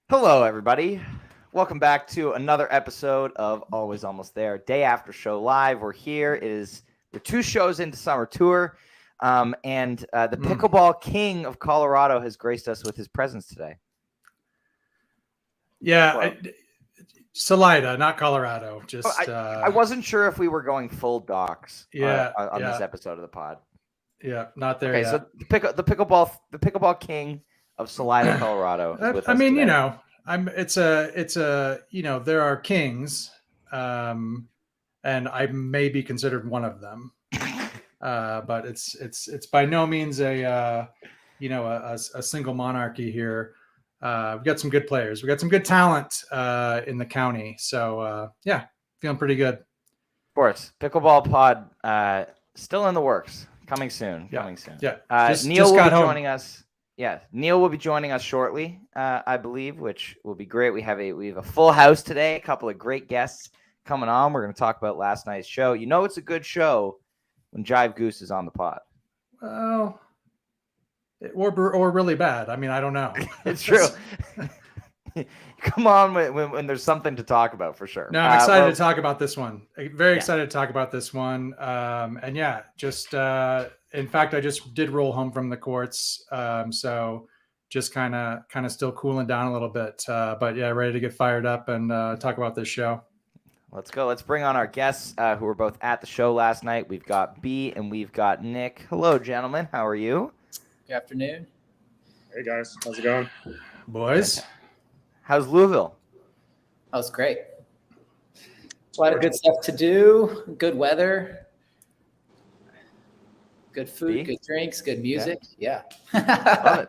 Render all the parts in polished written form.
Hello, everybody. Welcome back to another episode of Always Almost There, Day After Show Live. We're here. We're 2 shows into summer tour, and the pickleball king of Colorado has graced us with his presence today. Yeah, Salida, not Colorado. I wasn't sure if we were going full docs on this episode of the pod. Yeah, not there yet. So the pickleball king of Salida, Colorado is with us today. There are kings, and I may be considered one of them. But it's by no means a single monarchy here. We've got some good players. We've got some good talent in the county. So feeling pretty good. Of course, pickleball pod still in the works. Coming soon. Yeah. Neil will be joining us. Yeah, Neil will be joining us shortly, I believe, which will be great. We have a full house today. A couple of great guests coming on. We're going to talk about last night's show. You know, it's a good show when Jive Goose is on the pod. Well, or really bad. I mean, I don't know. It's true. Come on when there's something to talk about, for sure. No, I'm excited to talk about this one. Very excited to talk about this one. In fact, I just did roll home from the courts. So just kind of still cooling down a little bit. But yeah, ready to get fired up and talk about this show. Let's go. Let's bring on our guests who were both at the show last night. We've got B and we've got Nick. Hello, gentlemen. How are you? Good afternoon. Hey, guys. How's it going? Boys. How's Louisville? That was great. A lot of good stuff to do. Good weather. Good food, good drinks, good music. Yeah. Love it.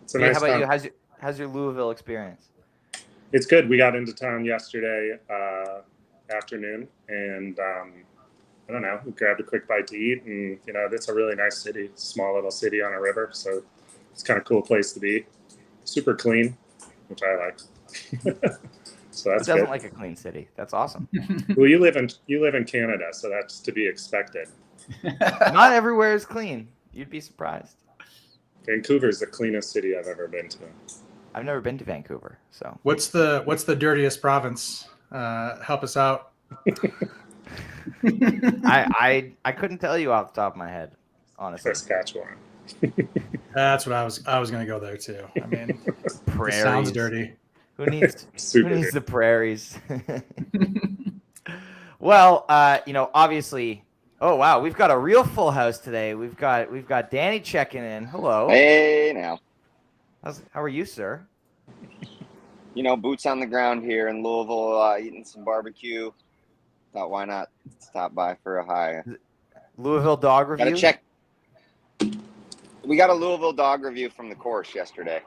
It's a nice how about time. you? How's your Louisville experience? It's good. We got into town yesterday afternoon, and I don't know, we grabbed a quick bite to eat, and it's a really nice city, small little city on a river, so it's kind of cool place to be. Super clean, which I like. So that's Who doesn't good. like a clean city? That's awesome. Well, you live in Canada, so that's to be expected. Not everywhere is clean. You'd be surprised. Vancouver is the cleanest city I've ever been to. I've never been to Vancouver, so. What's the dirtiest province? Help us out. I couldn't tell you off the top of my head, honestly. Saskatchewan. That's what I was going to go there too. I mean, Prairies. Sounds dirty. Who needs Super the prairies? Well, obviously. Oh wow, we've got a real full house today. We've got Danny checking in. Hello. Hey now. How are you, sir? Boots on the ground here in Louisville, eating some barbecue. Thought why not stop by for a hi. Louisville dog review. Gotta check. We got a Louisville dog review from the course yesterday.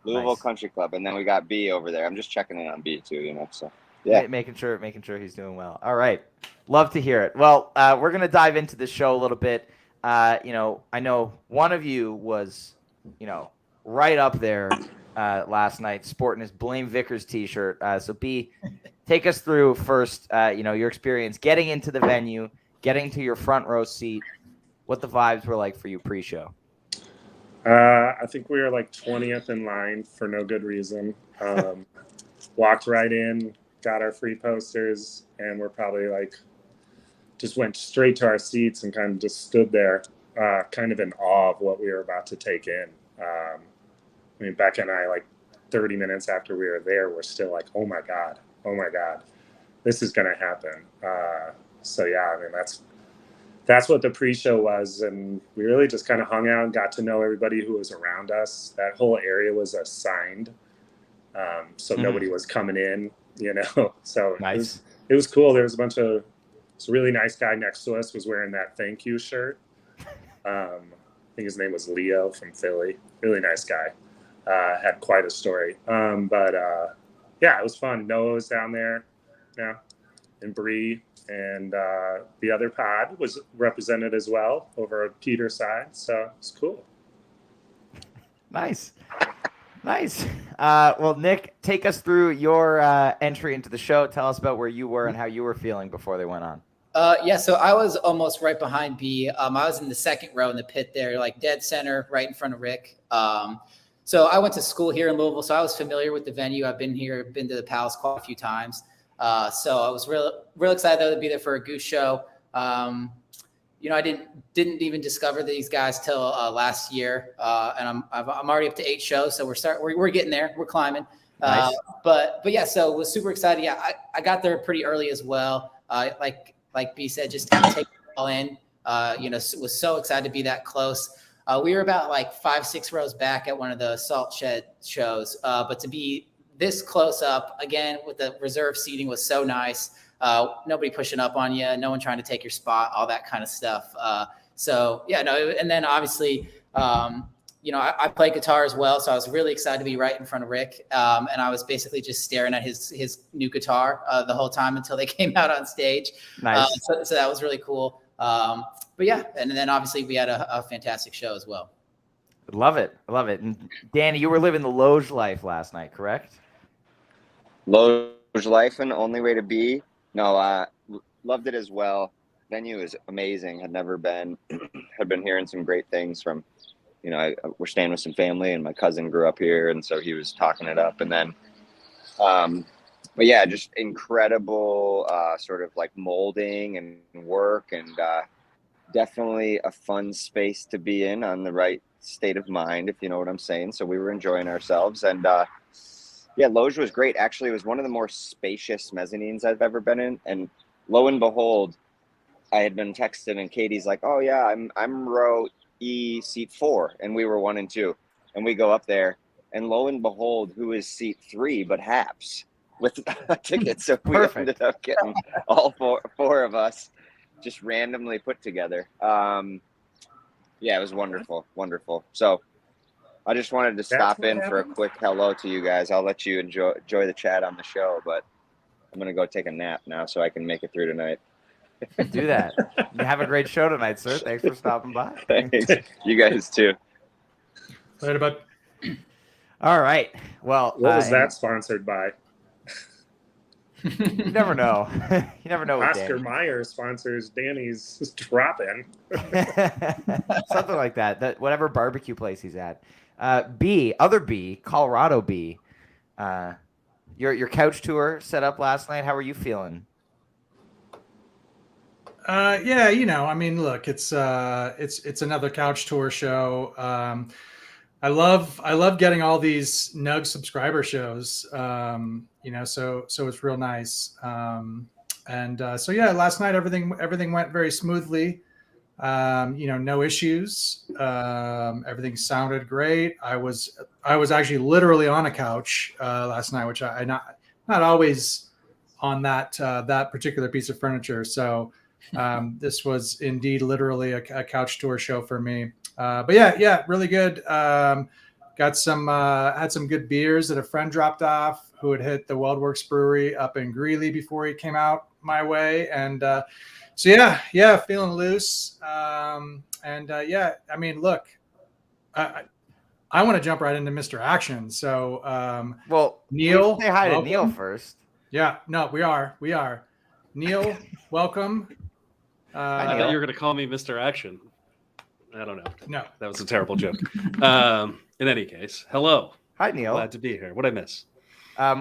Louisville Nice. Country Club, and then we got B over there. I'm just checking in on B too, So yeah, Making sure he's doing well. All right, love to hear it. Well, we're gonna dive into this show a little bit. I know one of you was, right up there last night, sporting his Blame Vickers T-shirt. So B, take us through first. Your experience getting into the venue, getting to your front row seat, what the vibes were like for you pre-show. I think we were like 20th in line for no good reason. Walked right in, got our free posters, and we're probably just went straight to our seats and kind of just stood there, kind of in awe of what we were about to take in. Becca and I, 30 minutes after we were there, we're still like, oh my God, this is going to happen. That's what the pre-show was, and we really just kind of hung out and got to know everybody who was around us. That whole area was assigned, so nobody was coming in, So Nice. It was cool. There was a really nice guy next to us was wearing that thank you shirt. I think his name was Leo from Philly. Really nice guy. Had quite a story. It was fun. Noah was down there, and Bree. And the other pod was represented as well over at Peter's side. So it's cool. Nice. Well, Nick, take us through your entry into the show. Tell us about where you were and how you were feeling before they went on. So I was almost right behind B. I was in the second row in the pit there, dead center, right in front of Rick. So I went to school here in Louisville, so I was familiar with the venue. I've been to the Palace quite a few times. So I was real excited though to be there for a Goose show. I didn't even discover these guys till last year, and I'm already up to 8 shows. So we're getting there. We're climbing. Nice. But yeah, so was super excited. Yeah, I got there pretty early as well. Like B said, just kind of take it all in. Was so excited to be that close. We were about like 5-6 rows back at one of the Salt Shed shows, but to be this close up again with the reserve seating was so nice. Nobody pushing up on you, no one trying to take your spot, all that kind of stuff. And then obviously, I play guitar as well, so I was really excited to be right in front of Rick, and I was basically just staring at his new guitar the whole time until they came out on stage. Nice. So that was really cool. But yeah, and then obviously we had a fantastic show as well. Love it. And Danny, you were living the Loge life last night, correct? Loge life and only way to be. No, loved it as well. Venue is amazing. Had never been. Had been hearing some great things from, we're staying with some family, and my cousin grew up here, and so he was talking it up. And then, but yeah, just incredible sort of like molding and work, and definitely a fun space to be in on the right state of mind, if you know what I'm saying. So we were enjoying ourselves, and yeah, Loge was great. Actually, it was one of the more spacious mezzanines I've ever been in. And lo and behold, I had been texting, and Katie's like, "Oh yeah, I'm row E, seat 4," and we were 1 and 2. And we go up there, and lo and behold, who is seat 3 but Haps with tickets? So we ended up getting all four of us just randomly put together. Yeah, it was wonderful. So I just wanted to stop in for a quick hello to you guys. I'll let you enjoy the chat on the show, but I'm going to go take a nap now so I can make it through tonight. Do that. You have a great show tonight, sir. Thanks for stopping by. Thanks. You guys too. Later, bud. All right. Well, What was that sponsored by? You never know. You never know. Oscar Mayer sponsors Danny's drop-in. Something like that. Whatever barbecue place he's at. Other B, Colorado B. Your couch tour set up last night. How are you feeling? Yeah, I mean, look, it's another couch tour show. I love getting all these Nug subscriber shows. So it's real nice. So yeah, last night everything went very smoothly. No issues. Everything sounded great. I was actually literally on a couch last night, which I not always on that particular piece of furniture. So this was indeed literally a couch tour show for me. But yeah, really good. Got some had some good beers that a friend dropped off who had hit the WeldWorks Brewery up in Greeley before he came out my way, and so yeah, feeling loose. Yeah, I mean, look, I want to jump right into Mr. Action. So well, Neil, say hi welcome. to Neil first. Yeah, no, we are. Neil, welcome. I thought you were going to call me Mr. Action. I don't know. No, that was a terrible joke. In any case, hello. Hi, Neil. Glad to be here. What'd I miss?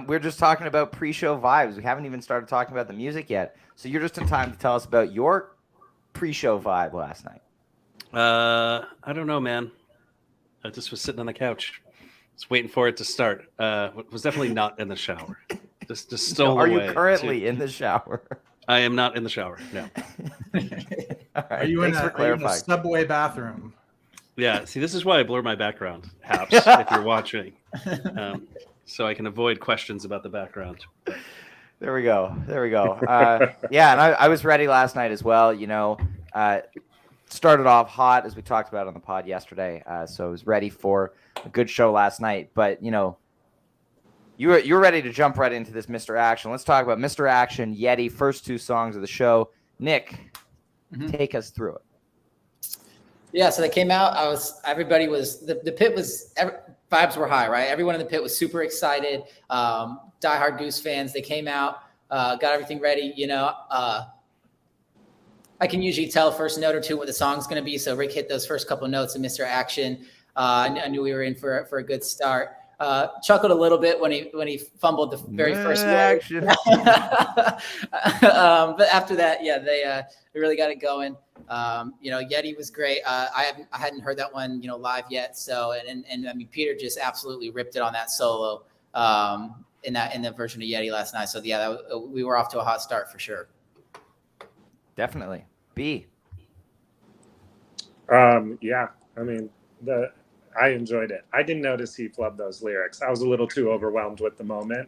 We're just talking about pre-show vibes. We haven't even started talking about the music yet. So you're just in time to tell us about your pre-show vibe last night. I don't know, man. I just was sitting on the couch, just waiting for it to start. Was definitely not in the shower. Just stole Are away. You currently in the shower? I am not in the shower. No. All right. Are you in a subway bathroom? Yeah. See, this is why I blur my background, Haps, if you're watching, so I can avoid questions about the background. There we go. Yeah, and I was ready last night as well. Started off hot, as we talked about on the pod yesterday. So I was ready for a good show last night. But, you're ready to jump right into this Mr. Action. Let's talk about Mr. Action, Yeti, first 2 songs of the show. Nick, take us through it. Yeah, so they came out. Everybody was the pit was vibes were high, right? Everyone in the pit was super excited. Diehard Goose fans. They came out, got everything ready. I can usually tell first note or two what the song's going to be. So Rick hit those first couple notes in Mr. Action. I knew we were in for a good start. Chuckled a little bit when he fumbled the very first action. but after that, yeah, they really got it going. Yeti was great. I hadn't heard that one, live yet. So, and I mean, Peter just absolutely ripped it on that solo, in the version of Yeti last night. So yeah, we were off to a hot start for sure. Definitely. B. Yeah, I mean, I enjoyed it. I didn't notice he flubbed those lyrics. I was a little too overwhelmed with the moment.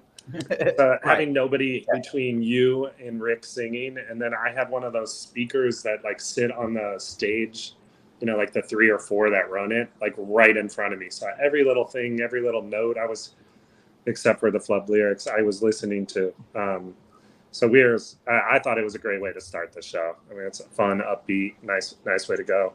Having nobody between you and Rick singing, and then I had one of those speakers that like sit on the stage, like the 3 or 4 that run it, like right in front of me. So every little thing, every little note, except for the flub lyrics, I was listening to. So I thought it was a great way to start the show. I mean, it's a fun, upbeat, nice way to go.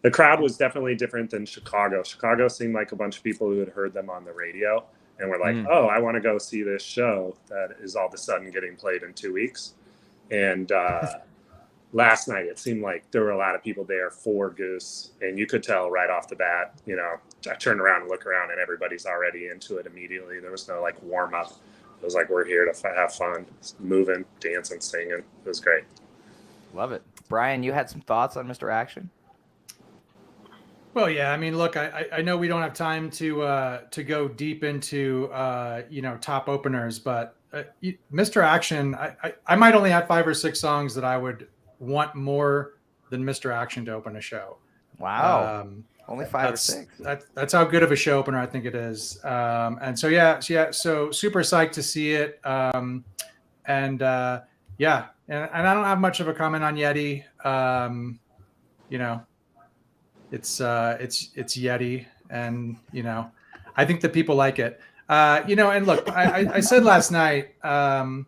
The crowd was definitely different than Chicago. Chicago seemed like a bunch of people who had heard them on the radio and were like, oh, I want to go see this show that is all of a sudden getting played in 2 weeks. And last night, it seemed like there were a lot of people there for Goose. And you could tell right off the bat, I turned around and look around and everybody's already into it immediately. There was no like warm up. It was like, we're here to have fun, moving, dancing, singing. It was great. Love it. Brian, you had some thoughts on Mr. Action? Well, yeah. I mean, look, I know we don't have time to go deep into top openers, but Mr. Action, I might only have 5 or 6 songs that I would want more than Mr. Action to open a show. Wow. Only 5 or 6. That's how good of a show opener I think it is. And so so super psyched to see it. And I don't have much of a comment on Yeti. It's Yeti, and I think that people like it. And look, I said last night, I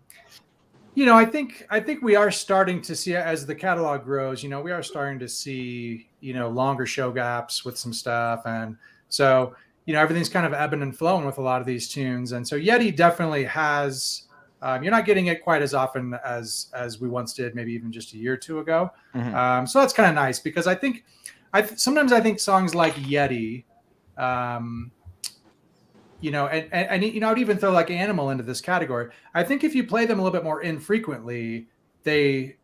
think we are starting to see, as the catalog grows, we are starting to see, longer show gaps with some stuff. And so, everything's kind of ebbing and flowing with a lot of these tunes. And so Yeti definitely has, you're not getting it quite as often as we once did, maybe even just a year or 2 ago. Mm-hmm. So that's kind of nice, because sometimes I think songs like Yeti, and I would even throw like Animal into this category. I think if you play them a little bit more infrequently, it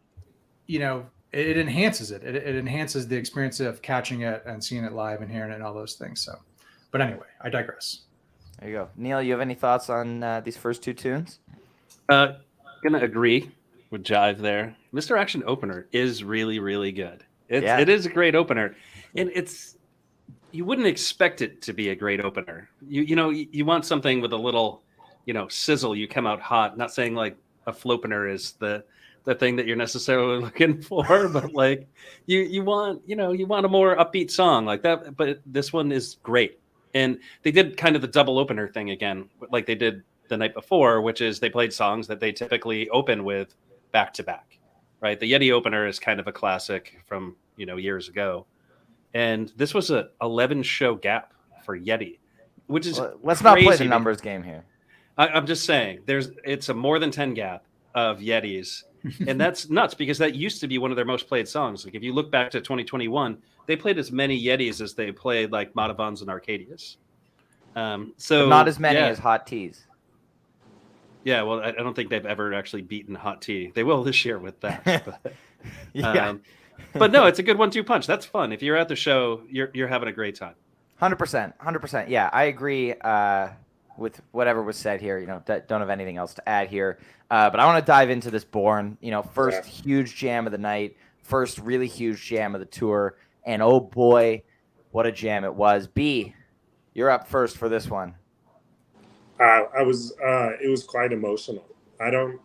enhances it. It enhances the experience of catching it and seeing it live and hearing it and all those things. So, but anyway, I digress. There you go. Neil, you have any thoughts on these first 2 tunes? Gonna agree with Jive there. Mr. Action opener is really, really good. It is a great opener, and you wouldn't expect it to be a great opener. You want something with a little, sizzle. You come out hot. Not saying like a flopener is the thing that you're necessarily looking for, but like you want a more upbeat song like that. But this one is great, and they did kind of the double opener thing again, like they did the night before, which is they played songs that they typically open with back to back. Right, the Yeti opener is kind of a classic from years ago, and this was a 11 show gap for Yeti, which is let's not play the numbers game here. I'm just saying it's a more than 10 gap of Yetis, and that's nuts because that used to be one of their most played songs. Like if you look back to 2021, they played as many Yetis as they played like Madhavans and Arcadius. So but not as many as Hot Teas. Yeah, well, I don't think they've ever actually beaten Hot Tea. They will this year with that. But, but no, it's a good 1-2 punch. That's fun. If you're at the show, you're having a great time. 100%. Yeah, I agree with whatever was said here. Don't have anything else to add here. But I want to dive into this Born. First huge jam of the night, first really huge jam of the tour, and oh boy, what a jam it was. B, you're up first for this one. It was quite emotional. I don't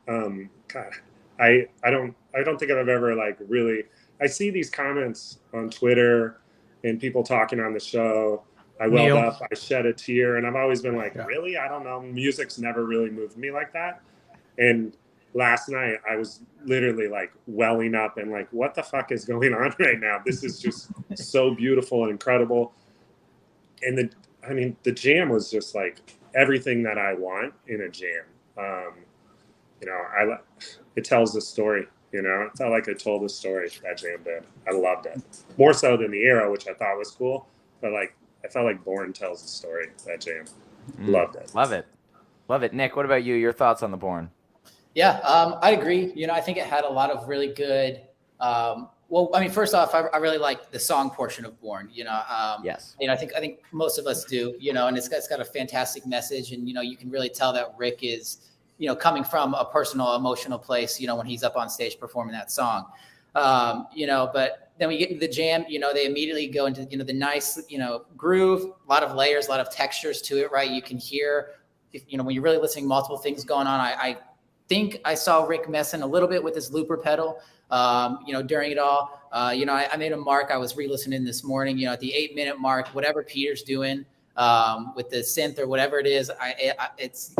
think I've ever really, I see these comments on Twitter and people talking on the show. I welled up, I shed a tear, and I've always been like, really? I don't know. Music's never really moved me like that. And last night I was literally like welling up and like, what the fuck is going on right now? This is just so beautiful and incredible. And the jam was just like everything that I want in a jam. It tells the story, it felt like it told the story, that jam did. I loved it more so than the era, which I thought was cool, but like I felt like Bourne tells the story. That jam, loved it. Love it. Nick, what about you? Your thoughts on the Bourne? Yeah, I agree. You know, I think it had a lot of really good. Well, I mean, first off, I really like the song portion of Bourne. You know, Yes. You know, I think most of us do. You know, and it's got a fantastic message, and you know, you can really tell that Rick is, you know, coming from a personal, emotional place. You know, when he's up on stage performing that song. You know, but then we get into the jam. You know, they immediately go into, you know, the nice, you know, groove, a lot of layers, a lot of textures to it. Right, you can hear, you know, when you're really listening, multiple things going on. I think I saw Rick messing a little bit with his looper pedal, you know, during it all. You know, I made a mark. I was re-listening this morning, you know, at the 8-minute mark, whatever Peter's doing with the synth or whatever it is, it's,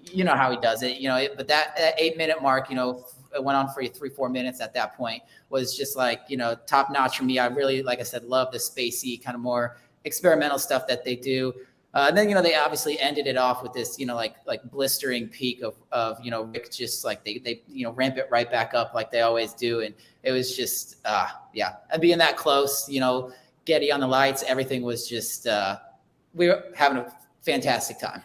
you know, how he does it, you know, but that 8-minute mark, you know, it went on for 3-4 minutes at that point, was just like, you know, top notch for me. I really, like I said, love the spacey kind of more experimental stuff that they do. And then, you know, they obviously ended it off with this, you know, like blistering peak of, you know, Rick just like they, you know, ramp it right back up like they always do. And it was just, yeah. And being that close, you know, Getty on the lights, everything was just, we were having a fantastic time.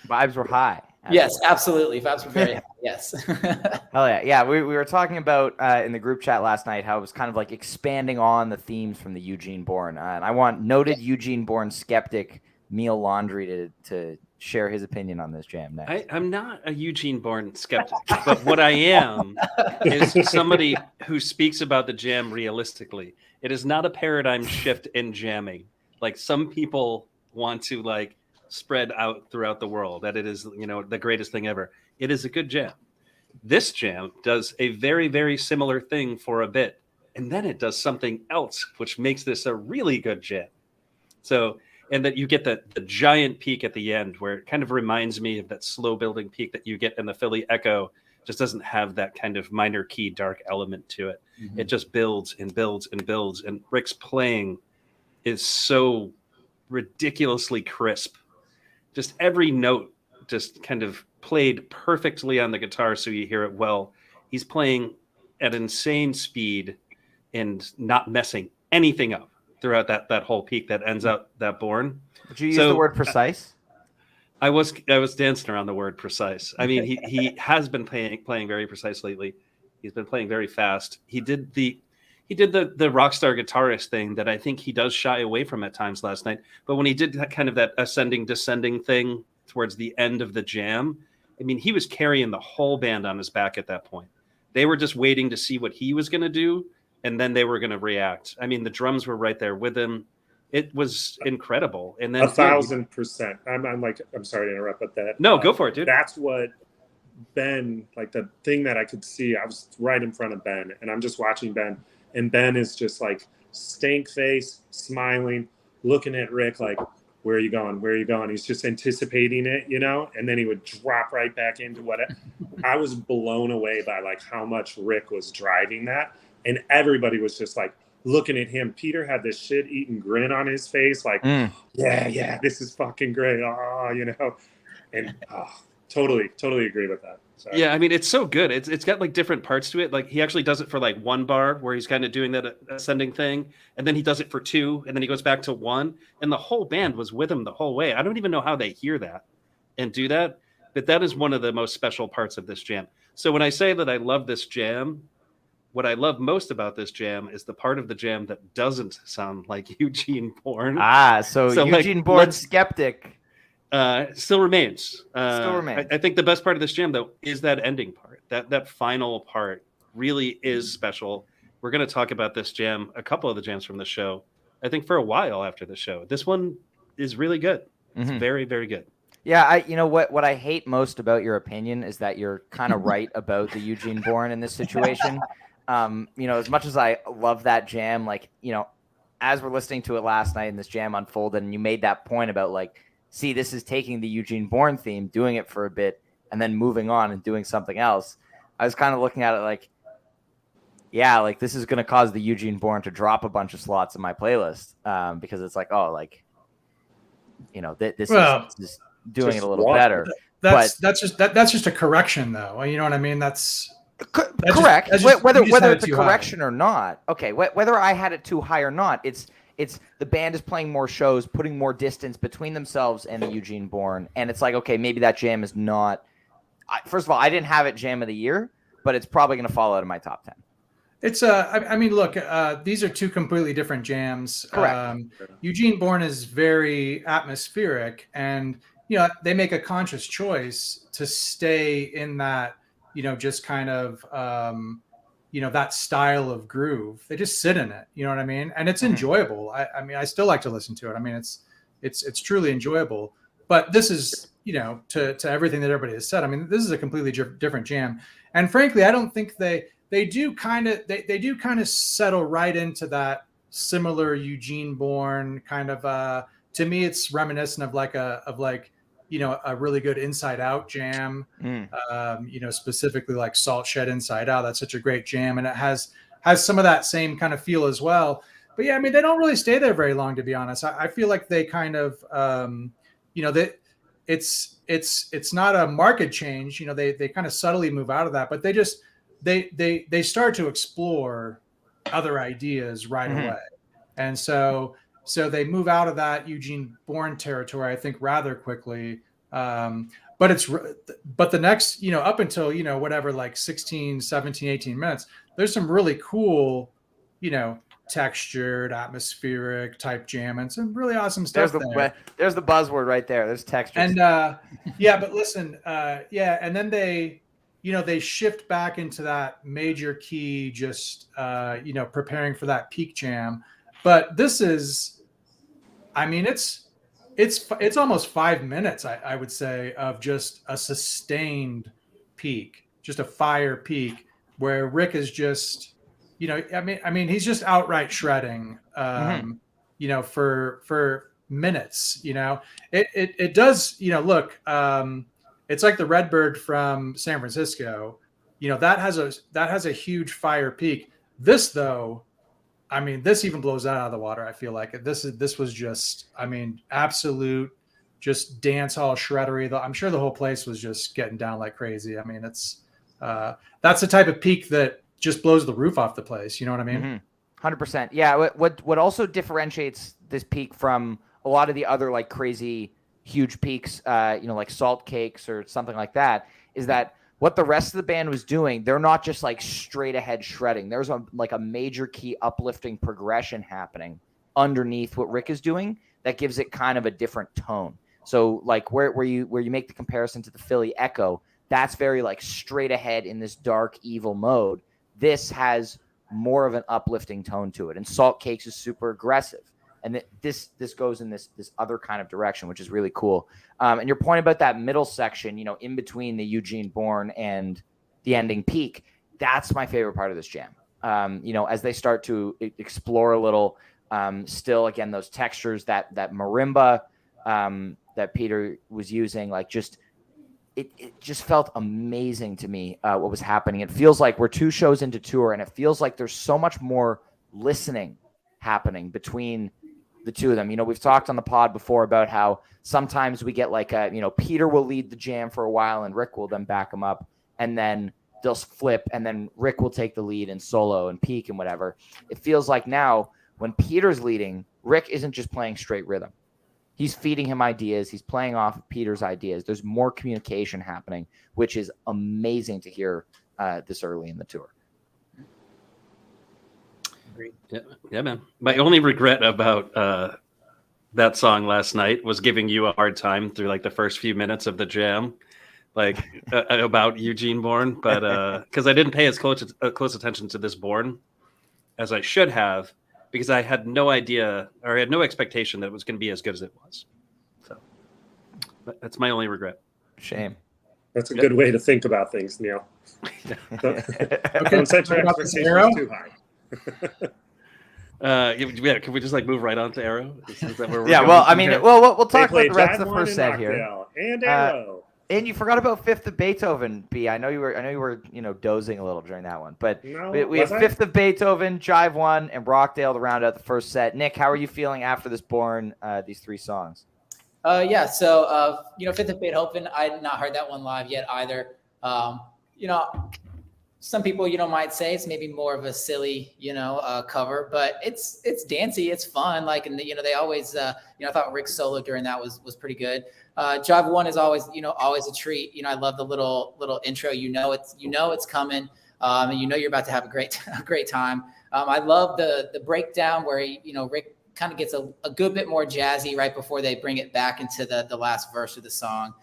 Vibes were high. Yes, absolutely. Vibes were very high. Yes. Hell yeah. Yeah. We were talking about in the group chat last night how it was kind of like expanding on the themes from the Eugene Bourne. And I want noted Eugene Bourne skeptic Meal Laundry to share his opinion on this jam next. I'm not a Eugene Bourne skeptic, but what I am is somebody who speaks about the jam realistically. It is not a paradigm shift in jamming. Like some people want to like spread out throughout the world that it is, you know, the greatest thing ever. It is a good jam. This jam does a very, very similar thing for a bit, and then it does something else, which makes this a really good jam. So, and that you get the giant peak at the end where it kind of reminds me of that slow building peak that you get in the Philly Echo. Just doesn't have that kind of minor key dark element to it. Mm-hmm. It just builds and builds and builds. And Rick's playing is so ridiculously crisp. Just every note just kind of played perfectly on the guitar so you hear it well. He's playing at insane speed and not messing anything up throughout that whole peak that ends out that Bourne. Would you use the word precise? I was dancing around the word precise. I mean, he has been playing very precise lately. He's been playing very fast. He did the rock star guitarist thing that I think he does shy away from at times last night. But when he did that kind of that ascending descending thing towards the end of the jam, I mean, he was carrying the whole band on his back at that point. They were just waiting to see what he was going to do, and then they were going to react. I mean, the drums were right there with him. It was incredible. And then 1,000%. I'm sorry to interrupt, but that no, go for it, dude. That's what Ben, like the thing that I could see. I was right in front of Ben, and I'm just watching Ben, and Ben is just like stank face, smiling, looking at Rick like, "Where are you going? Where are you going?" He's just anticipating it, you know. And then he would drop right back into what I was blown away by, like how much Rick was driving that, and everybody was just like looking at him. Peter had this shit-eating grin on his face, like, yeah, this is fucking great. You know, and totally agree with that. So. Yeah, I mean, it's so good. It's got like different parts to it. Like he actually does it for like one bar where he's kind of doing that ascending thing, and then he does it for two, and then he goes back to one, and the whole band was with him the whole way. I don't even know how they hear that and do that, but that is one of the most special parts of this jam. So when I say that I love this jam, what I love most about this jam is the part of the jam that doesn't sound like Eugene Bourne. So Eugene like, Bourne skeptic. Still remains. I think the best part of this jam, though, is that ending part. That final part really is special. We're going to talk about this jam, a couple of the jams from the show, I think for a while after the show. This one is really good. It's very, very good. Yeah, you know what I hate most about your opinion is that you're kind of right about the Eugene Bourne in this situation. You know, as much as I love that jam, like, you know, as we're listening to it last night and this jam unfolded, and you made that point about like, see, this is taking the Eugene Bourne theme, doing it for a bit, and then moving on and doing something else. I was kind of looking at it like, yeah, like this is going to cause the Eugene Bourne to drop a bunch of slots in my playlist because it's like, oh, like, you know, this is doing it a little better. That's just a correction, though. You know what I mean? That's correct. Whether it's a correction or not. Okay, whether I had it too high or not, it's it's the band is playing more shows, putting more distance between themselves and the Eugene Bourne. And it's like, okay, maybe that jam is not. First of all, I didn't have it jam of the year, but it's probably going to fall out of my top 10. It's I mean, look, these are two completely different jams. Correct. Eugene Bourne is very atmospheric, and they make a conscious choice to stay in that, just kind of that style of groove. They just sit in it, you know what I mean? And it's enjoyable. I mean, I still like to listen to it. I mean, it's truly enjoyable. But this is, to everything that everybody has said, I mean, this is a completely different jam. And frankly, I don't think they do kind of settle right into that similar Eugene Bourne kind of, to me, it's reminiscent of a really good Inside Out jam, specifically like Salt Shed Inside Out. That's such a great jam. And it has some of that same kind of feel as well. But yeah, I mean, they don't really stay there very long, to be honest. I feel like they kind of, that it's not a market change. They kind of subtly move out of that, but they just, they start to explore other ideas right away. And so they move out of that Eugene Bourne territory, I think, rather quickly. But the next, up until, whatever, like 16, 17, 18 minutes, there's some really cool, textured, atmospheric type jam and some really awesome stuff there. There's the buzzword right there. There's texture. And but listen, and then they shift back into that major key, just preparing for that peak jam. But this is, I mean, it's almost 5 minutes, I would say, of just a sustained peak, just a fire peak, where Rick is just, I mean, he's just outright shredding, for minutes. It does, look, it's like the Redbird from San Francisco, that has a huge fire peak. This, though, I mean, this even blows that out of the water. I feel like this was just, I mean, absolute, just dance hall shreddery. I'm sure the whole place was just getting down like crazy. I mean, it's that's the type of peak that just blows the roof off the place. You know what I mean? 100%. Yeah. What also differentiates this peak from a lot of the other like crazy huge peaks, like Salt Cakes or something like that, is that what the rest of the band was doing, they're not just like straight ahead shredding. There's a major key uplifting progression happening underneath what Rick is doing that gives it kind of a different tone. So like where you make the comparison to the Philly Echo, that's very like straight ahead in this dark evil mode. This has more of an uplifting tone to it, and Salt Cakes is super aggressive. And this goes in this other kind of direction, which is really cool. And your point about that middle section, in between the Eugene Bourne and the ending peak, that's my favorite part of this jam. As they start to explore a little, still again those textures, that marimba that Peter was using, like just it just felt amazing to me what was happening. It feels like we're 2 shows into tour, and it feels like there's so much more listening happening between the two of them. We've talked on the pod before about how sometimes we get like Peter will lead the jam for a while and Rick will then back him up, and then they'll flip, and then Rick will take the lead in solo and peak and whatever. It feels like now when Peter's leading, Rick isn't just playing straight rhythm. He's feeding him ideas. He's playing off of Peter's ideas. There's more communication happening, which is amazing to hear this early in the tour. Yeah, man. My only regret about that song last night was giving you a hard time through like the first few minutes of the jam, like about Eugene Bourne, but because I didn't pay as close attention to this Bourne as I should have, because I had no idea, or I had no expectation that it was going to be as good as it was. So that's my only regret. Shame. That's a good way to think about things, Neil. Don't set your expectations too high. Can we just like move right on to Arrow? Is that where we're yeah, going? well, I mean, we'll talk about the rest of the Jive first set here. And Arrow. And you forgot about Fifth of Beethoven, B. I know you were dozing a little during that one, but No, we have Fifth of Beethoven, Jive 1, and Rockdale to round out the first set. Nick, how are you feeling after this Bourne? These 3 songs. So Fifth of Beethoven, I had not heard that one live yet either. some people, might say it's maybe more of a silly, cover, but it's dancey, it's fun. Like, and they always, I thought Rick's solo during that was pretty good. Jive 1 is always, always a treat. I love the little intro. It's coming, and you're about to have a great time. I love the breakdown where Rick kind of gets a good bit more jazzy right before they bring it back into the last verse of the song.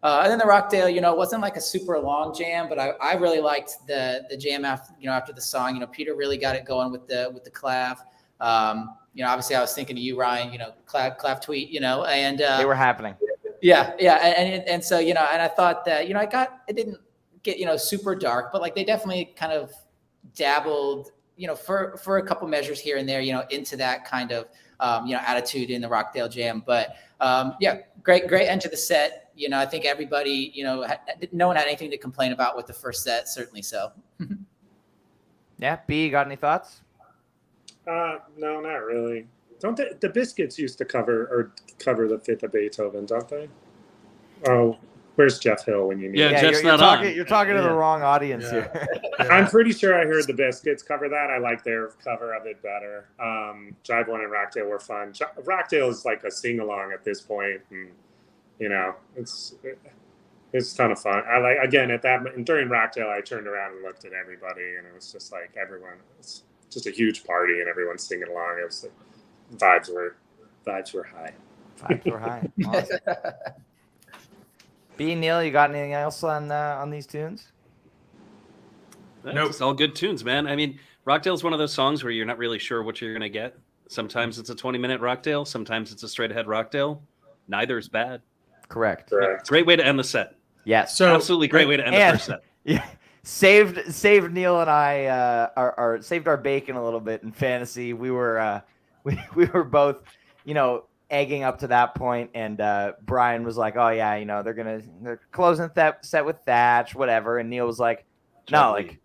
And then the Rockdale, it wasn't like a super long jam, but I really liked the jam after the song. Peter really got it going with the clav. Obviously I was thinking of you, Ryan, clav tweet, and they were happening. Yeah. And so, and I thought that, it didn't get, super dark, but like they definitely kind of dabbled, for a couple measures here and there, into that kind of, attitude in the Rockdale jam. But great end to the set. I think everybody, no one had anything to complain about with the first set, certainly so. Yeah, B, got any thoughts? No, not really. Don't the Biscuits used to cover the Fifth of Beethoven, don't they? Oh, where's Jeff Hill when you need him? Jeff's you're not talking, on. You're talking to the wrong audience Yeah. here. I'm pretty sure I heard the Biscuits cover that. I like their cover of it better. Jive 1 and Rockdale were fun. Rockdale is like a sing-along at this point, and it's a ton of fun. I like, again, during Rockdale, I turned around and looked at everybody, and it was just like everyone. It's just a huge party, and everyone's singing along. It was vibes were high. Vibes were high. Awesome. B, Neil, you got anything else on these tunes? Nope. It's all good tunes, man. I mean, Rockdale's one of those songs where you're not really sure what you're going to get. Sometimes it's a 20-minute Rockdale. Sometimes it's a straight-ahead Rockdale. Neither is bad. Correct. Great way to end the set. Yes. So Absolutely great way to end the first set. Yeah. Saved Neil and I saved our bacon a little bit in fantasy. We were we were both, egging up to that point, and Brian was like, "Oh yeah, they're closing that set with Thatch, whatever." And Neil was like, "No, like,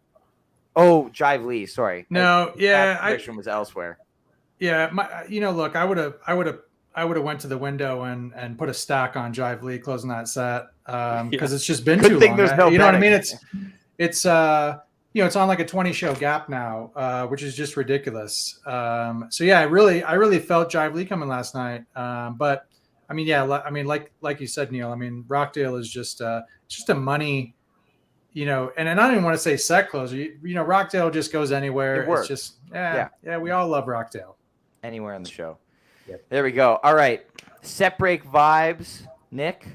oh, Jive Lee, sorry." No, that prediction was elsewhere. Yeah, look, I would have went to the window and put a stack on Jive Lee closing that set because it's just been Good too thing long. there's no you know what I betting. mean? It's it's on like a 20 show gap now, which is just ridiculous. So yeah, I really felt Jive Lee coming last night. But I mean, like you said, Neil, I mean, Rockdale is just a money, and I don't even want to say set closer. Rockdale just goes anywhere. It works. It's just we all love Rockdale. Anywhere in the show. Yep. There we go. All right. Set break vibes. Nick,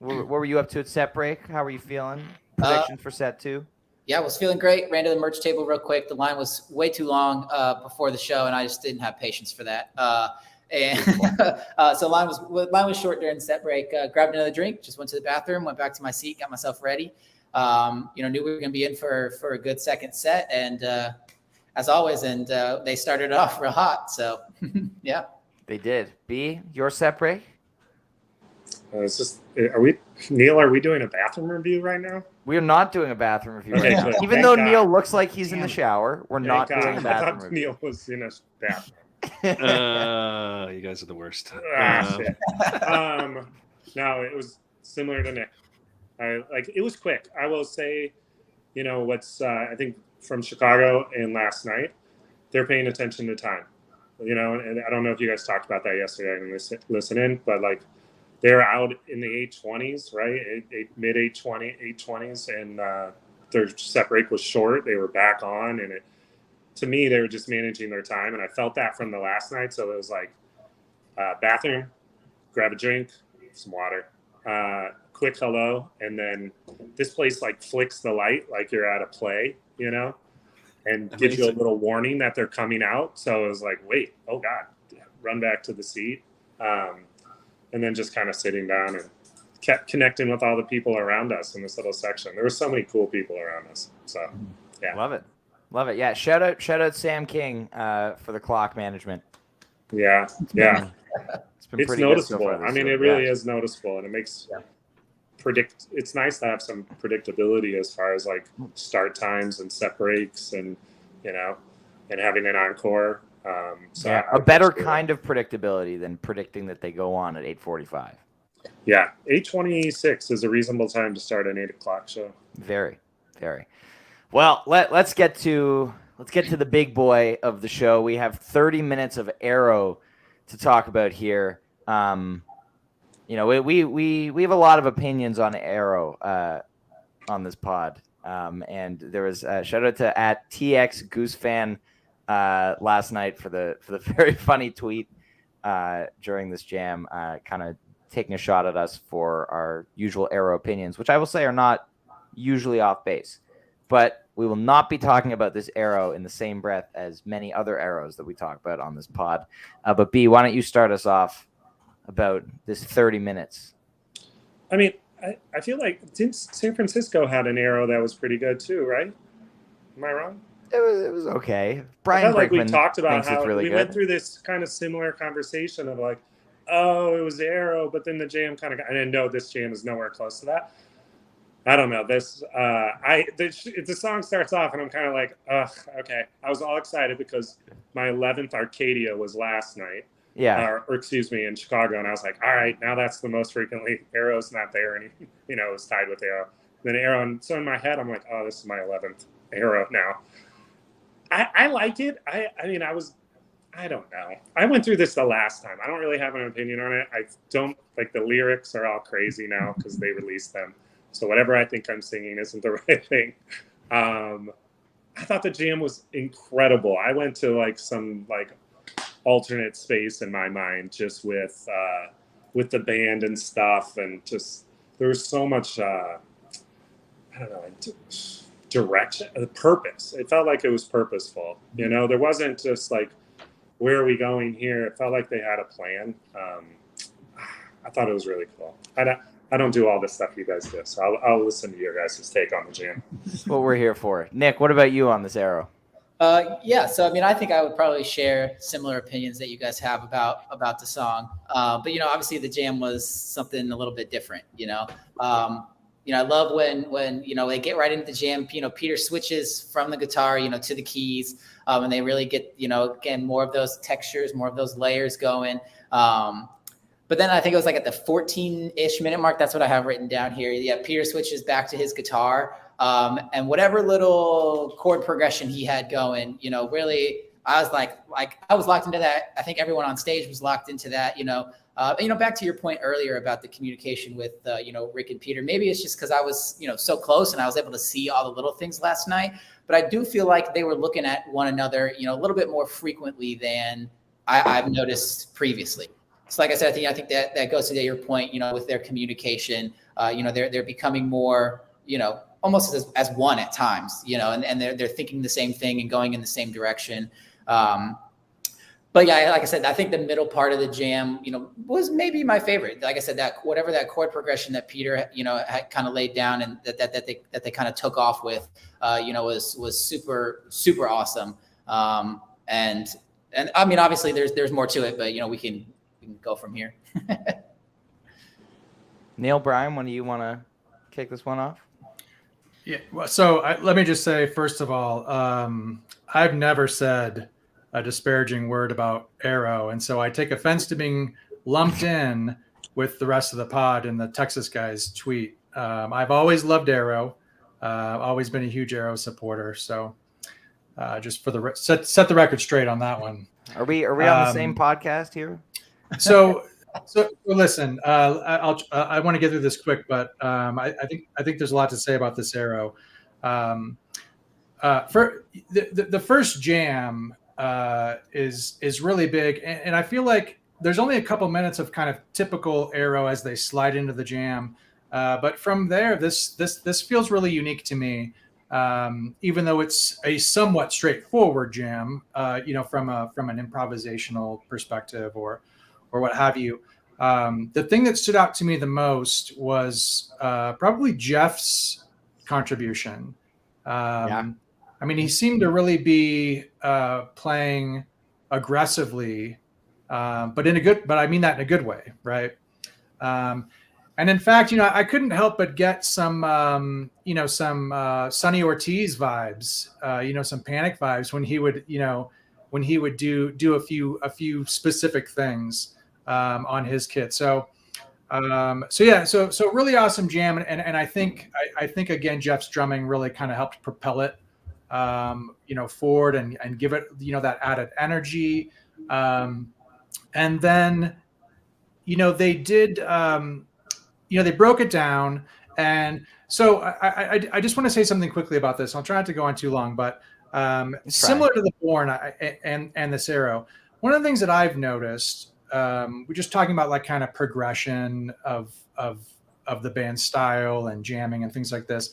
what were you up to at set break? How were you feeling? Predictions for set 2? Yeah, I was feeling great. Ran to the merch table real quick. The line was way too long before the show, and I just didn't have patience for that. So line was short during set break. Grabbed another drink, just went to the bathroom, went back to my seat, got myself ready. Knew we were going to be in for a good second set, and as always, and they started off real hot. So yeah, They did. B, your set break? It's just, are we doing a bathroom review right now? We are not doing a bathroom review Okay, right now. good. Even Thank though God. Neil looks like he's in the shower, we're not Thank doing a God. I bathroom thought review. Neil was in a bathroom. You guys are the worst. Shit. No, it was similar to Nick. It was quick. I will say, what's I think from Chicago and last night, they're paying attention to time. And I don't know if you guys talked about that yesterday. I didn't listen in, but they're out in the 820s, right? Mid 820s, and their set break was short. They were back on, and to me, they were just managing their time, and I felt that from the last night. So it was like bathroom, grab a drink, some water, quick hello, and then this place flicks the light like you're at a play, and gives you a little warning that they're coming out. So it was like, wait, oh God, run back to the seat. And then just kind of sitting down and kept connecting with all the people around us in this little section. There were so many cool people around us. So, yeah. Love it. Yeah. Shout out Sam King for the clock management. Yeah. It's been It's pretty noticeable. good so far this It year. really is noticeable, and it makes it's nice to have some predictability as far as start times and set breaks and and having an encore. A better kind of predictability than predicting that they go on at 8:45. Yeah, 8:26 is a reasonable time to start an 8 o'clock show. Very, very. Well, let's get to the big boy of the show. We have 30 minutes of Arrow to talk about here. We have a lot of opinions on Arrow on this pod. And there was a shout out to at TX Goose fan last night for the very funny tweet during this jam, kind of taking a shot at us for our usual Arrow opinions, which I will say are not usually off base. But we will not be talking about this Arrow in the same breath as many other Arrows that we talk about on this pod. But B, why don't you start us off about this 30 minutes? I mean, I feel like San Francisco had an Arrow that was pretty good too, right? Am I wrong? It was okay. I Brian felt like we Brickman talked about thinks how it's really we good. went through this kind of similar conversation of like, oh, it was Arrow, but then the jam kind of got, I didn't know this jam is nowhere close to that. I don't know. The song starts off and I'm kind of like, ugh, okay. I was all excited because my 11th Arcadia was last night. Yeah. Or excuse me, in Chicago. And I was like, all right, now that's the most frequently. Arrow's not there. And, it was tied with Arrow. Then Arrow. And so in my head, I'm like, oh, this is my 11th Arrow now. I like it. I don't know. I went through this the last time. I don't really have an opinion on it. I don't like the lyrics are all crazy now because they released them. So whatever I think I'm singing isn't the right thing. I thought the jam was incredible. I went to like some like alternate space in my mind just with the band and stuff, and just there was so much I don't know, direction, purpose. It felt like it was purposeful. There wasn't just like, where are we going here? It felt like they had a plan. I thought it was really cool. I don't do all this stuff you guys do, so I'll listen to your guys' take on the jam. That's what we're here for. Nick, what about you on this Arrow? Yeah, so I mean, I think I would probably share similar opinions that you guys have about the song. But obviously the jam was something a little bit different. I love when they get right into the jam. Peter switches from the guitar, to the keys, and they really get again more of those textures, more of those layers going. But then I think it was like at the 14-ish minute mark. That's what I have written down here. Yeah, Peter switches back to his guitar. And whatever little chord progression he had going, really, I was like I was locked into that. I think everyone on stage was locked into that, back to your point earlier about the communication with, Rick and Peter, maybe it's just because I was, so close and I was able to see all the little things last night, but I do feel like they were looking at one another, a little bit more frequently than I've noticed previously. So like I said, I think that goes to your point, with their communication, they're becoming more, almost as one at times, and they're thinking the same thing and going in the same direction. But yeah, like I said, I think the middle part of the jam, was maybe my favorite. Like I said, that whatever that chord progression that Peter, had kind of laid down and that they kind of took off with, was super, super awesome. And I mean, obviously there's more to it, but we can go from here. Neil, Brian, when do you want to kick this one off? Yeah. Well, so let me just say, first of all, I've never said a disparaging word about Arrow, and so I take offense to being lumped in with the rest of the pod in the Texas guys tweet. I've always loved Arrow, always been a huge Arrow supporter. So just for the set the record straight on that one. Are we on the same podcast here? So listen, I want to get through this quick, but I think there's a lot to say about this Arrow. For the first jam is really big, and I feel like there's only a couple minutes of kind of typical Arrow as they slide into the jam, but from there, this feels really unique to me. Even though it's a somewhat straightforward jam, from an improvisational perspective or what have you. The thing that stood out to me the most was probably Jeff's contribution. Yeah. I mean, he seemed to really be playing aggressively, but I mean that in a good way, right? And in fact, I couldn't help but get some Sonny Ortiz vibes, some Panic vibes when he would do a few specific things on his kit. So really awesome jam, and I think again Jeff's drumming really kind of helped propel it forward and give it, that added energy. And then, they did, they broke it down. And so I just want to say something quickly about this. I'll try not to go on too long, but similar to the Born and this Arrow, one of the things that I've noticed, we're just talking about like kind of progression of the band style and jamming and things like this.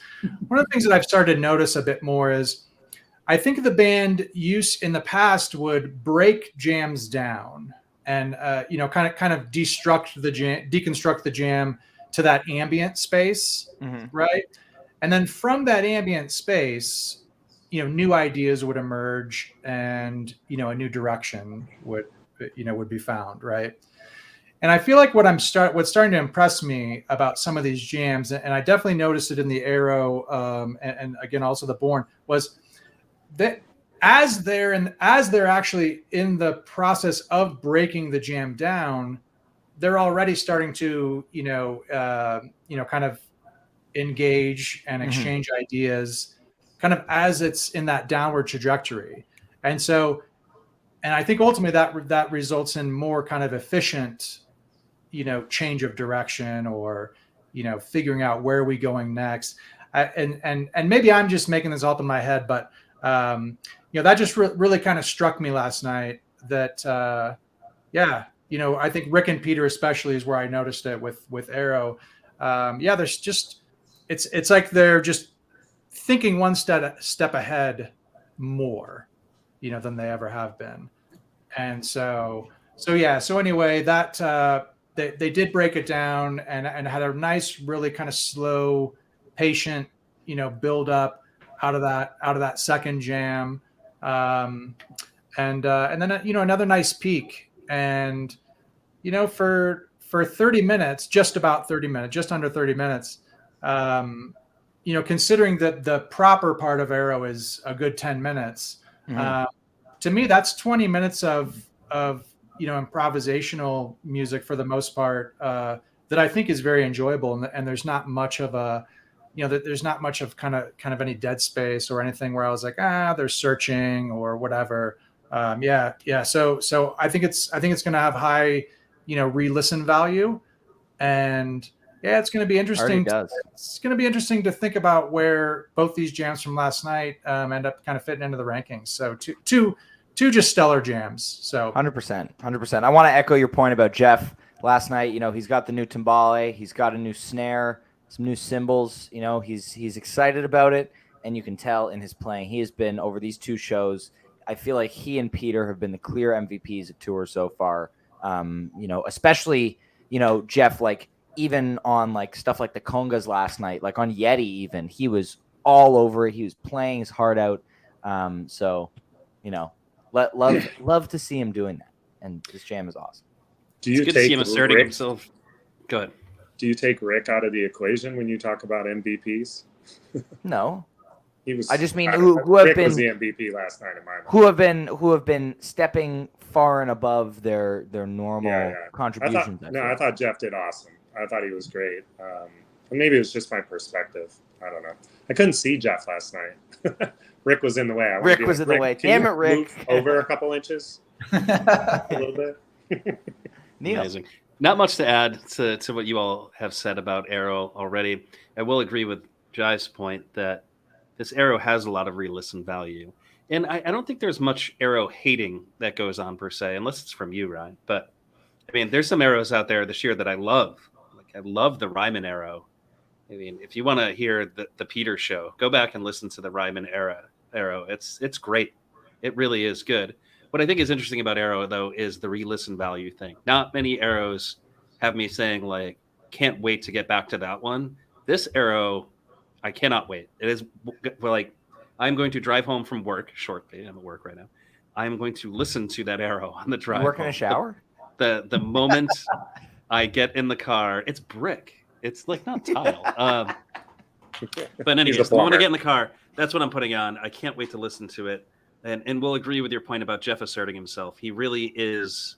One of the things that I've started to notice a bit more is I think the band in the past would break jams down and kind of deconstruct the jam to that ambient space, right? And then from that ambient space, new ideas would emerge, and a new direction would be found, right? And I feel like what's starting to impress me about some of these jams, and I definitely noticed it in the Arrow, and again also the Born, was that as they're actually in the process of breaking the jam down, they're already starting to kind of engage and exchange ideas, kind of as it's in that downward trajectory. And I think ultimately that results in more kind of efficient, change of direction, or figuring out where are we going next. And maybe I'm just making this up in my head, but that just really kind of struck me last night. That I think Rick and Peter especially is where I noticed it with Arrow. There's just it's like they're just thinking one step ahead more, than they ever have been. And so anyway, that they did break it down and had a nice, really kind of slow, patient, build up out of that second jam, and then another nice peak, and for 30 minutes, just under 30 minutes, considering that the proper part of Arrow is a good 10 minutes, to me that's 20 minutes of improvisational music for the most part, that I think is very enjoyable, and there's not much of a there's not much of kind of any dead space or anything where I was like, they're searching or whatever. So I think it's going to have high re-listen value, and it's going to be interesting. It's going to be interesting to think about where both these jams from last night end up kind of fitting into the rankings. So two just stellar jams. So 100%. I want to echo your point about Jeff last night. He's got the new timbale, he's got a new snare, some new cymbals. He's excited about it, and you can tell in his playing. He has been, over these two shows, I feel like he and Peter have been the clear MVPs of tour so far. Especially Jeff, like even on like stuff like the congas last night, like on Yeti, even he was all over it. He was playing his heart out. Love to see him doing that, and this jam is awesome. It's good to see him asserting himself. Go ahead. Do you take Rick out of the equation when you talk about MVPs? No, he was. I just mean Rick was the MVP last night in my mind. Who have been stepping far and above their normal contributions. I thought Jeff did awesome. I thought he was great. Maybe it was just my perspective. I don't know. I couldn't see Jeff last night. Rick was in the way. Rick was in the way. Damn it, Rick! Move over a couple inches, a little bit. Amazing. Not much to add to what you all have said about Arrow already. I will agree with Jai's point that this Arrow has a lot of re-listen value. And I don't think there's much Arrow hating that goes on per se, unless it's from you, Ryan. But I mean, there's some Arrows out there this year that I love. Like I love the Ryman Arrow. I mean, if you want to hear the Peter show, go back and listen to the Ryman Arrow. It's great. It really is good. What I think is interesting about Arrow, though, is the re-listen value thing. Not many Arrows have me saying, like, can't wait to get back to that one. This Arrow, I cannot wait. It is like, I'm going to drive home from work shortly. I'm at work right now. I'm going to listen to that Arrow on the drive. You work home. in a shower? The moment I get in the car, it's brick. It's like not tile. But anyways, the moment I get in the car, that's what I'm putting on. I can't wait to listen to it. And we'll agree with your point about Jeff asserting himself. He really is.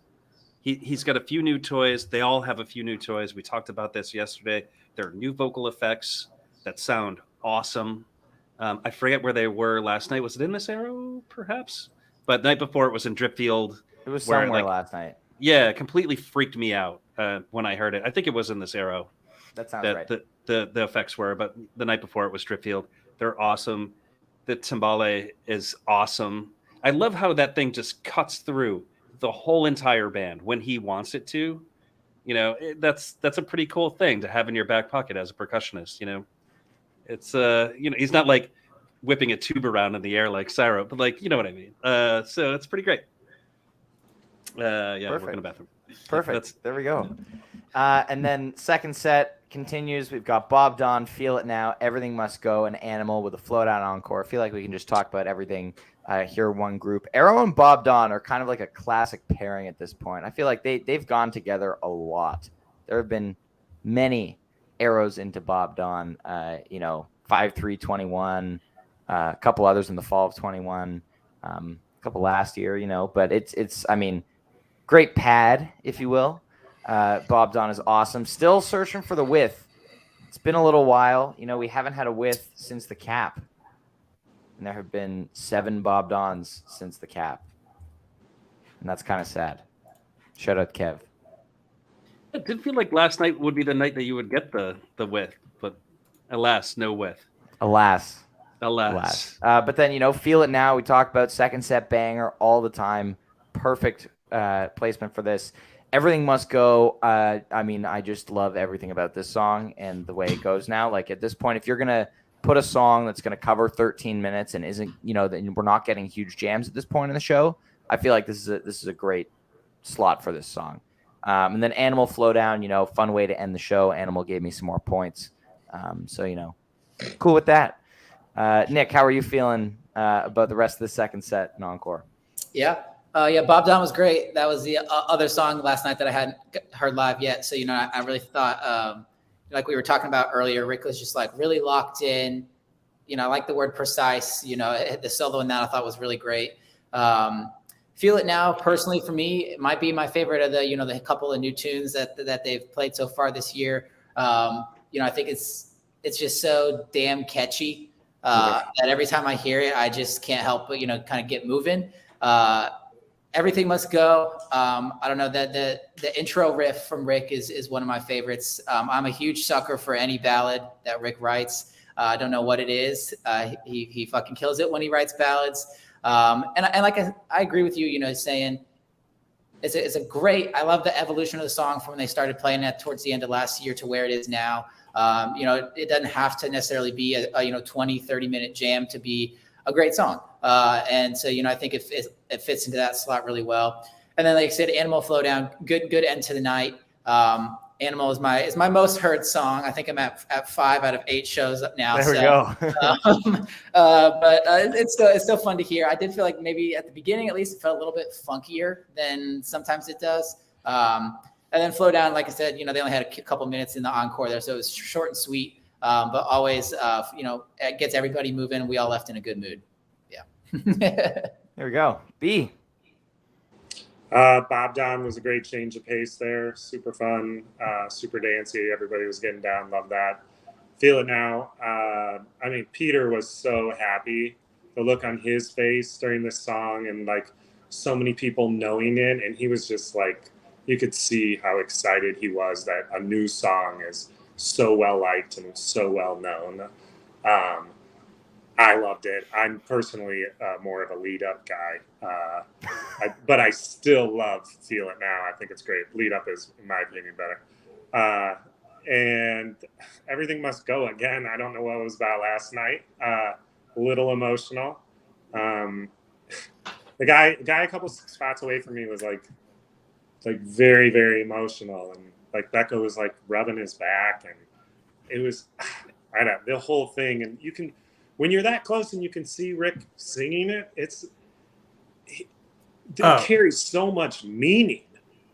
He's got a few new toys. They all have a few new toys. We talked about this yesterday. There are new vocal effects that sound awesome. I forget where they were last night. Was it in this Arrow, perhaps? But the night before it was in Dripfield. It was where, somewhere like, last night. Yeah, it completely freaked me out when I heard it. I think it was in this Arrow. That sounds That right. the effects were, but the night before it was Dripfield. They're awesome. The timbale is awesome. I love how that thing just cuts through the whole entire band when he wants it to. You know, that's a pretty cool thing to have in your back pocket as a percussionist. You know, it's he's not like whipping a tube around in the air like Syro, but like, you know what I mean. So it's pretty great. Yeah, Perfect. Work in the bathroom. Perfect. There we go. And then second set continues. We've got Bob Don, Feel It Now, Everything Must Go, and Animal with a float out encore. I feel like we can just talk about everything here, one group. Arrow and Bob Don are kind of like a classic pairing at this point. I feel like they've gone together a lot. There have been many arrows into Bob Don, 5-3-21, a couple others in the fall of 21, a couple last year, but it's great pad, if you will. Bob Don is awesome. Still searching for the width. It's been a little while. We haven't had a width since the cap. And there have been 7 Bob Dons since the cap. And that's kind of sad. Shout out Kev. It did feel like last night would be the night that you would get the width, but alas, no width. Alas. Alas. But then, Feel It Now. We talk about second set banger all the time. Perfect placement for this. Everything Must Go. I just love everything about this song and the way it goes now. Like at this point, if you're going to put a song that's going to cover 13 minutes and isn't, that we're not getting huge jams at this point in the show, I feel like this is a great slot for this song. And then Animal Flow Down, fun way to end the show. Animal gave me some more points. Cool with that. Nick, how are you feeling about the rest of the second set and encore? Yeah, Bob Don was great. That was the other song last night that I hadn't heard live yet. So, I really thought, like we were talking about earlier, Rick was just like really locked in. I like the word precise. The solo in that I thought was really great. Feel It Now, personally for me, it might be my favorite of the couple of new tunes that they've played so far this year. I think it's just so damn catchy that every time I hear it, I just can't help but kind of get moving. Everything Must Go. I don't know, that the intro riff from Rick is one of my favorites. I'm a huge sucker for any ballad that Rick writes. I don't know what it is. He fucking kills it when he writes ballads. And I agree with you, saying it's a great, I love the evolution of the song from when they started playing it towards the end of last year to where it is now. It doesn't have to necessarily be a 20, 30-minute jam to be a great song. And so, I think it fits into that slot really well. And then, like I said, Animal Flow Down, good end to the night. Animal is my most heard song. I think I'm at 5 out of 8 shows up now. There we go. But it's still fun to hear. I did feel like maybe at the beginning, at least, it felt a little bit funkier than sometimes it does. And then Flow Down, like I said, they only had a couple minutes in the encore there, so it was short and sweet. But always, it gets everybody moving. We all left in a good mood. Yeah. There we go. B. Bob Don was a great change of pace there. Super fun, super dancey. Everybody was getting down. Love that. Feel It Now. Peter was so happy. The look on his face during this song and like so many people knowing it. And he was just like, you could see how excited he was that a new song is so well liked and so well known. I loved it. I'm personally more of a lead up guy, but I still love Feel It Now. I think it's great. Lead up is, in my opinion, better. And Everything Must Go again. I don't know what it was about last night. A little emotional. The guy a couple spots away from me was like very, very emotional, and like Becca was like rubbing his back, and it was, I don't know, the whole thing. And you can, when you're that close and you can see Rick singing it, it carries so much meaning,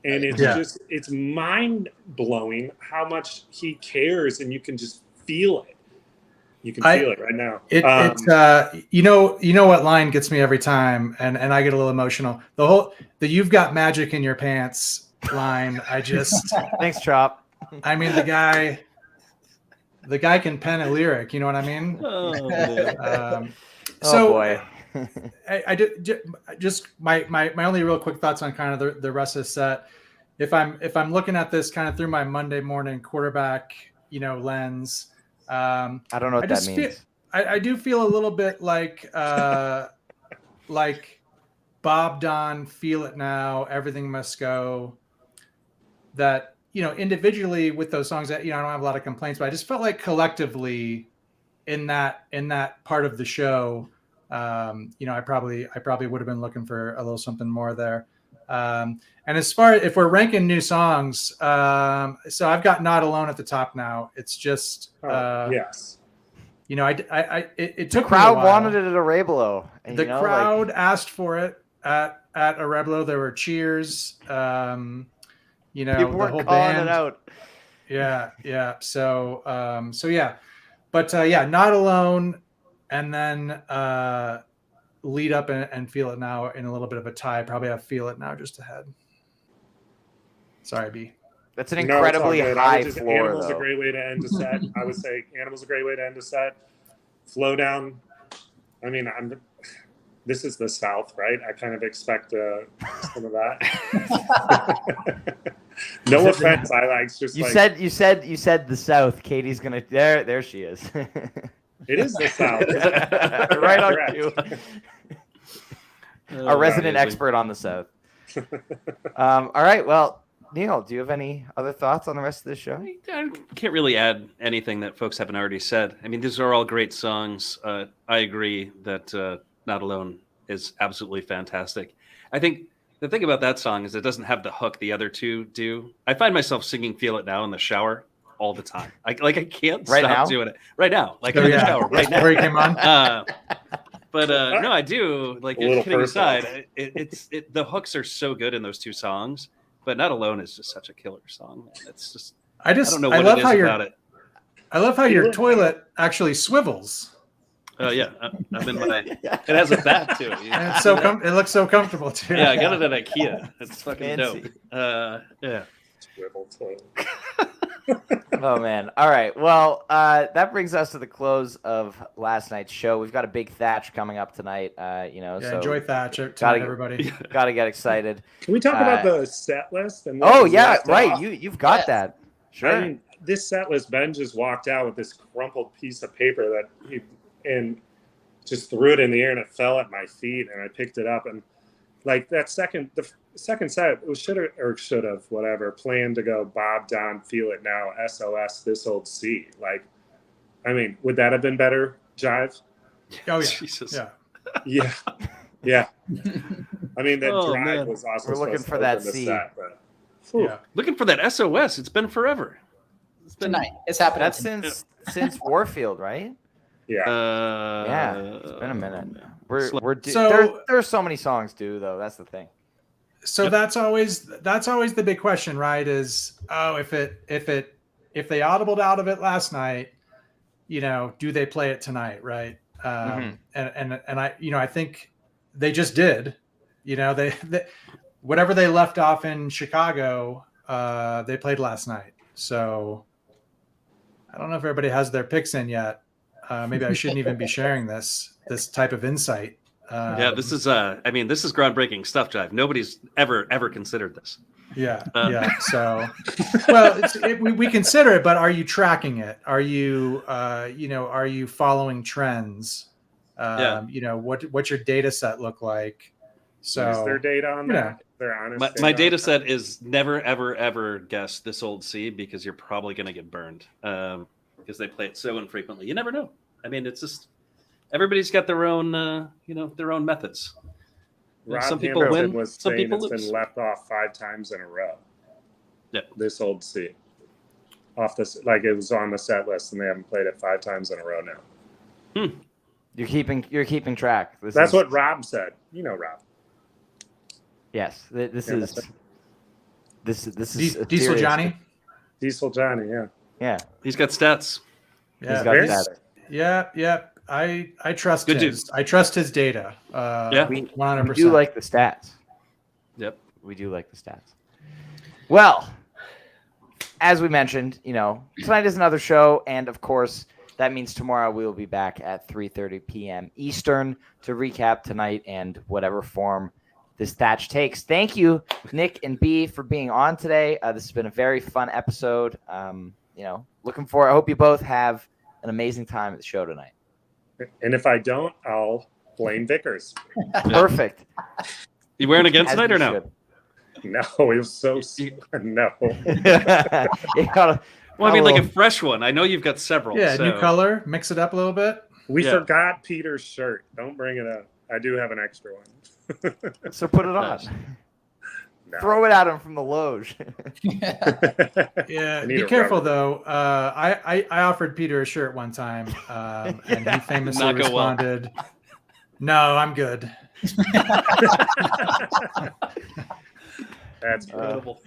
and it's it's mind blowing how much he cares, and you can just feel it. You can feel it right now. You know what line gets me every time, and I get a little emotional. The "You've got magic in your pants" line. I just Thanks, Chop. the the guy can pen a lyric. You know what I mean? Oh, man. So oh boy. I did just my only real quick thoughts on kind of the rest of the set. If I'm looking at this kind of through my Monday morning quarterback, lens, I don't know what that means. I do feel a little bit like Bob Don, Feel It Now, Everything Must Go. That individually with those songs that I don't have a lot of complaints, but I just felt like collectively in that part of the show, I probably would have been looking for a little something more there. And as far as if we're ranking new songs, so I've got Not Alone at the top now. It's just yes. It took The crowd me a while. wanted it at Arablo. The crowd asked for it at Arablo. There were cheers. people The were whole calling band. it out. Yeah. So yeah, but Not Alone, and then Lead Up and Feel It Now in a little bit of a tie. Probably have Feel It Now just ahead. Sorry, B. That's an incredibly high floor, Animal's though. a great way to end a set. I would say Animal's a great way to end a set. Flow Down. I mean, this is the South, right? I kind of expect some of that. No offense, I like just You said the South. Katie's gonna there she is. It is the South. Right on Correct. cue. Oh, Our resident amazing. expert on the South. All right, well, Neil, do you have any other thoughts on the rest of the show? I can't really add anything that folks haven't already said. I mean, these are all great songs. I agree that Not Alone is absolutely fantastic. I think the thing about that song is it doesn't have the hook the other two do. I find myself singing Feel It Now in the shower all the time. I can't Right stop now? doing it. Right now. Like I'm in the shower right now. Before he came on. But no, I do. Like, A little kidding personal. aside, the hooks are so good in those two songs. But Not Alone is just such a killer song. Man. It's just I don't know what it is about it. I love how your toilet actually swivels. Oh yeah, I'm in my. It has a bat too. And it's it looks so comfortable too. Yeah, I got it at IKEA. It's fucking Fancy. dope. Yeah. Swivel toilet. Oh man! All right. Well, that brings us to the close of last night's show. We've got a big Thatch coming up tonight. Yeah, so enjoy Thatch tonight, gotta- everybody. got to get excited. Can we talk about the set list? And what Oh was yeah, left right. off? You've got Yes. that. Sure. I mean, this set list, Ben just walked out with this crumpled piece of paper and just threw it in the air, and it fell at my feet, and I picked it up, and like the second set, it should have whatever planned to go Bob Don, Feel It Now, SOS, This Old Sea. Like, I mean, would that have been better, Jive? Oh yeah, Jesus. yeah. Yeah. I mean, the Oh, drive man. was also We're looking supposed to for that open the C. set, but whew. Yeah. Looking for that SOS. It's been forever. It's been Tonight. It's happening. That's tonight. since Warfield, right? Yeah. Yeah, it's been a minute. We're So- there's so many songs too, though. That's the thing. So Yep. that's always the big question, right? Is if they audibled out of it last night, do they play it tonight, right? And I think they just did. They whatever they left off in Chicago, they played last night. So I don't know if everybody has their picks in yet. Maybe I shouldn't even be sharing this type of insight. Yeah, this is this is groundbreaking stuff, Jive. Nobody's ever considered this. Yeah. So, well, we consider it, but are you tracking it? Are you, are you following trends? What's your data set look like? So, Is there data on that? They're honest. My data set is never, ever guess This Old Sea because you're probably going to get burned because they play it so infrequently. You never know. I mean, it's just everybody's got their own, their own methods. Rob Some people Hamilton win, was some saying people it's lose. been left off 5 times in a row. Yeah. This Old Sea. Off this, like it was on the set list, and they haven't played it 5 times in a row now. You're keeping track. That's what Rob said. You know Rob. Yes, this Yeah, is a Diesel serious- Johnny. Diesel Johnny, yeah. Yeah, He's got stats. he's Yeah. got Very that. sick. Yeah. I trust Good his. I trust his data. Yeah. We 100%. do like the stats. Yep. We do like the stats. Well, as we mentioned, tonight is another show, and of course, that means tomorrow we will be back at 3:30 p.m. Eastern to recap tonight and whatever form this Thatch takes. Thank you, Nick and B, for being on today. This has been a very fun episode. Looking forward. I hope you both have an amazing time at the show tonight. And if I don't, I'll blame Vickers. Perfect. You wearing again tonight or no? Should. No, it was so no. Well, I mean, like a fresh one. I know you've got several. Yeah, so. new color, mix it up a little bit. We forgot Peter's shirt. Don't bring it up. I do have an extra one. So put it on. No. Throw it at him from the loge. Yeah, be careful though. I offered Peter a shirt one time, and he famously responded, "No, I'm good." That's incredible.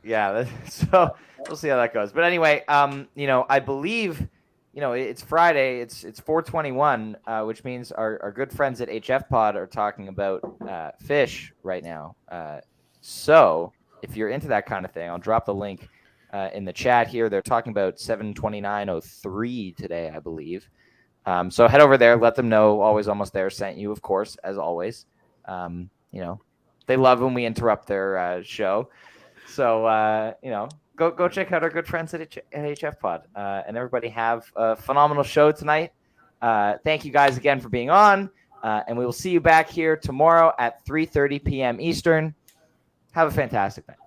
Yeah, so we'll see how that goes. But anyway, I believe, it's Friday. It's 4:21, which means our good friends at HF Pod are talking about fish right now. So if you're into that kind of thing, I'll drop the link in the chat here. They're talking about 729.03 today, I believe. So head over there, let them know Always Almost There sent you, of course, as always. They love when we interrupt their show. So, go check out our good friends at HF Pod. And everybody have a phenomenal show tonight. Thank you guys again for being on. And we will see you back here tomorrow at 3:30 p.m. Eastern. Have a fantastic night.